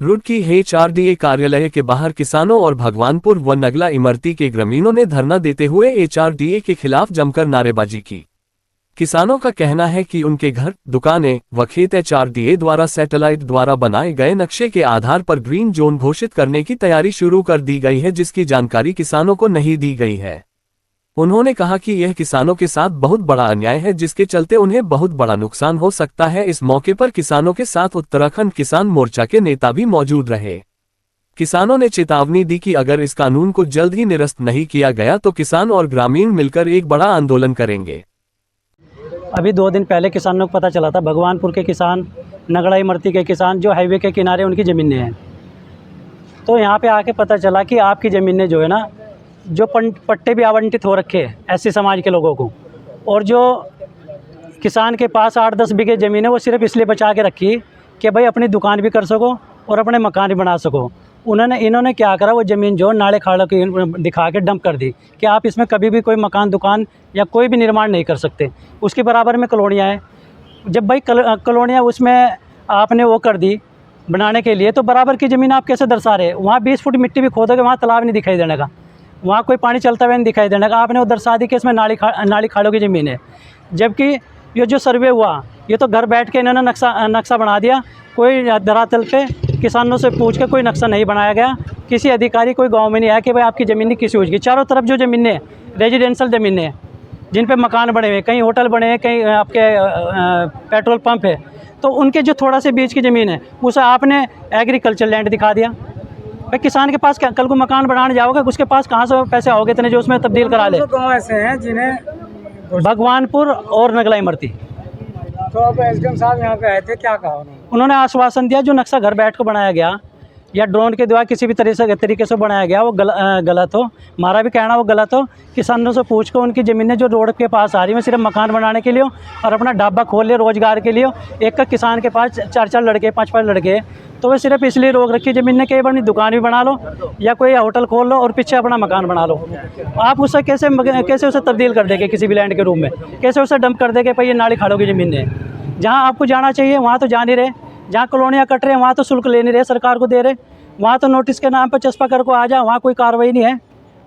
Roorkee HRDA कार्यालय के बाहर किसानों और भगवानपुर व नगला इमरती के ग्रामीणों ने धरना देते हुए एचआरडीए के खिलाफ जमकर नारेबाजी की। किसानों का कहना है कि उनके घर, दुकानें व खेत एचआरडीए द्वारा सैटेलाइट द्वारा बनाए गए नक्शे के आधार पर ग्रीन जोन घोषित करने की तैयारी शुरू कर दी गई है, जिसकी जानकारी किसानों को नहीं दी गई है। उन्होंने कहा कि यह किसानों के साथ बहुत बड़ा अन्याय है, जिसके चलते उन्हें बहुत बड़ा नुकसान हो सकता है। इस मौके पर किसानों के साथ उत्तराखंड किसान मोर्चा के नेता भी मौजूद रहे। किसानों ने चेतावनी दी कि अगर इस कानून को जल्द ही निरस्त नहीं किया गया तो किसान और ग्रामीण मिलकर एक बड़ा आंदोलन करेंगे। अभी 2 दिन पहले किसानों को पता चला था, भगवानपुर के किसान, नगड़ा इमरती के किसान जो हाईवे के किनारे उनकी ज़मीनें हैं, तो यहाँ पे आके पता चला कि आपकी ज़मीनें जो है ना, जो पट्टे भी आवंटित हो रखे हैं एससी समाज के लोगों को, और जो किसान के पास 8-10 बीघे ज़मीन है वो सिर्फ इसलिए बचा के रखी कि भाई अपनी दुकान भी कर सको और अपने मकान भी बना सको। इन्होंने क्या करा, वो ज़मीन जो नाले खाड़ों की दिखा के डंप कर दी कि आप इसमें कभी भी कोई मकान, दुकान या कोई भी निर्माण नहीं कर सकते। उसके बराबर में कॉलोनियाँ हैं। जब भाई कॉलोनियाँ उसमें आपने वो कर दी बनाने के लिए, तो बराबर की ज़मीन आप कैसे दर्शा रहे? वहाँ 20 फुट मिट्टी भी खोदोगे, वहाँ तालाब नहीं दिखाई देने का, वहाँ कोई पानी चलता हुआ नहीं दिखाई देने का। आपने वो दर्शा दी कि इसमें नाली खाड़ों की ज़मीन है। जबकि ये जो सर्वे हुआ, ये तो घर बैठ के इन्होंने नक्शा बना दिया। कोई धरातल पे किसानों से पूछ के कोई नक्शा नहीं बनाया गया। किसी अधिकारी कोई गांव में नहीं आया कि भाई आपकी ज़मीन किस यूज की। चारों तरफ जो ज़मीनें हैं रेजिडेंशियल ज़मीनें हैं, जिन पे मकान बने हुए, कहीं होटल बने हैं, कहीं आपके पेट्रोल पंप है, तो उनके जो थोड़ा से बीच की ज़मीन है उसे आपने एग्रीकल्चर लैंड दिखा दिया। भाई किसान के पास कल को मकान बनाने जाओगे, उसके पास कहाँ से पैसे आओगे इतने जो उसमें तब्दील करा ले? गाँव ऐसे हैं जिन्हें भगवानपुर और नगला इमरती। तो अब एसडीएम साहब यहाँ पे आए थे, क्या कहा उन्होंने आश्वासन दिया जो नक्शा घर बैठ कर बनाया गया या ड्रोन के द्वारा किसी भी तरीके से बनाया गया वो गलत हो। हमारा भी कहना वो गलत हो। किसानों से पूछ कर उनकी ज़मीनें जो रोड के पास आ रही है सिर्फ मकान बनाने के लिए और अपना ढाबा खोल ले रोज़गार के लिए। एक किसान के पास 4-4 लड़के, 5-5 लड़के, तो वो सिर्फ इसलिए रोक रखी ज़मीन ने कि अपनी दुकान भी बना लो या कोई होटल खोल लो और पीछे अपना मकान बना लो। आप उससे कैसे उसे तब्दील कर देंगे किसी भी लैंड के रूप में? कैसे उसे डंप कर देंगे? भाई ये नाली खाड़ों की ज़मीन है। जहाँ आपको जाना चाहिए वहाँ तो जा नहीं रहे, जहाँ कॉलोनियाँ कट रहे हैं वहाँ तो शुल्क ले नहीं रहे, सरकार को दे रहे। वहाँ तो नोटिस के नाम पर चस्पा कर को आ जा, वहाँ कोई कार्रवाई नहीं है।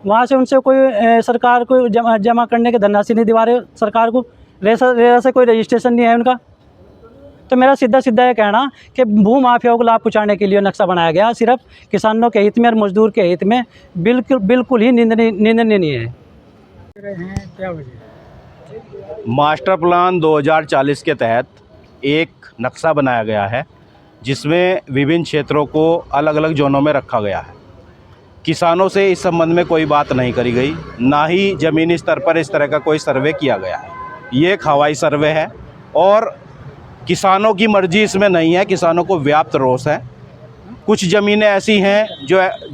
वहाँ से उनसे कोई सरकार को जमा करने के धनराशि नहीं दिवा रहे सरकार को। रेरा से कोई रजिस्ट्रेशन नहीं है उनका। तो मेरा सीधा ये कहना कि भू माफियाओं को लाभ पहुँचाने के लिए नक्शा बनाया गया, सिर्फ किसानों के हित में और मजदूर के हित में बिल्कुल ही निंदनीय है। क्या वजह? मास्टर प्लान 2040 के तहत एक नक्शा बनाया गया है जिसमें विभिन्न क्षेत्रों को अलग अलग जोनों में रखा गया है। किसानों से इस संबंध में कोई बात नहीं करी गई, ना ही ज़मीनी स्तर पर इस तरह का कोई सर्वे किया गया है। ये एक हवाई सर्वे है और किसानों की मर्जी इसमें नहीं है। किसानों को व्याप्त रोष है। कुछ ज़मीनें ऐसी हैं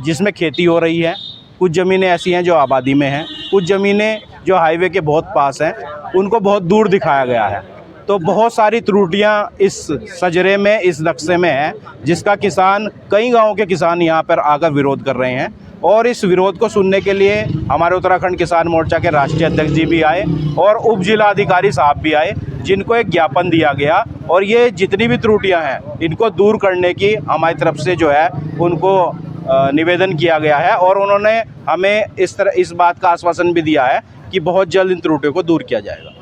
जिसमें खेती हो रही है, कुछ ज़मीनें ऐसी हैं जो आबादी में हैं, कुछ ज़मीनें जो हाईवे के बहुत पास हैं उनको बहुत दूर दिखाया गया है। तो बहुत सारी त्रुटियां इस सजरे में, इस नक्शे में है, जिसका कई गांवों के किसान यहां पर आकर विरोध कर रहे हैं। और इस विरोध को सुनने के लिए हमारे उत्तराखंड किसान मोर्चा के राष्ट्रीय अध्यक्ष जी भी आए और उप जिलाधिकारी साहब भी आए, जिनको एक ज्ञापन दिया गया और ये जितनी भी त्रुटियां हैं इनको दूर करने की हमारी तरफ से जो है उनको निवेदन किया गया है। और उन्होंने हमें इस बात का आश्वासन भी दिया है कि बहुत जल्द इन त्रुटियों को दूर किया जाएगा।